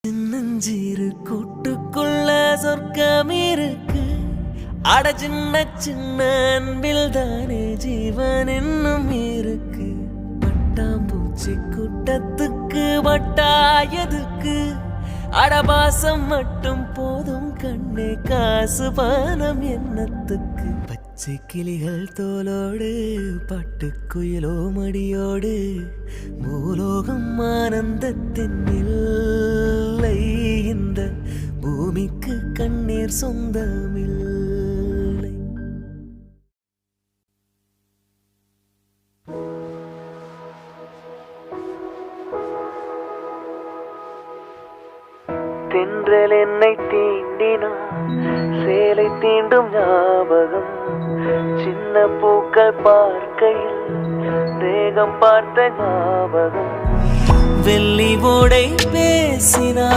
சின்னஞ்சிறு கூட்டுக்குள்ள சொர்க்கம் இருக்கு. அட சின்ன சின்ன அன்பில் தானே ஜீவன் இன்னும் இருக்கு. பட்டாம்பூச்சி கூட்டத்துக்கு வட்டாயதுக்கு. அடபாசம் மட்டும் போதும் கண்ணே, காசு பானம் எண்ணத்துக்கு. பச்சை கிளிகள் தோலோடு பட்டுக்குயிலோ மடியோடு. பூலோகம் ஆனந்தத்தின் இல்லை, இந்த பூமிக்கு கண்ணீர் சொந்தமில்லை. தென்றல் என்னை தீண்டினான், சேலை தீண்டும் ஞாபகம். சின்ன பூக்கள் பார்க்கையில் தேகம் பார்த்த ஞாபகம். வெள்ளி ஓடை பேசினான்.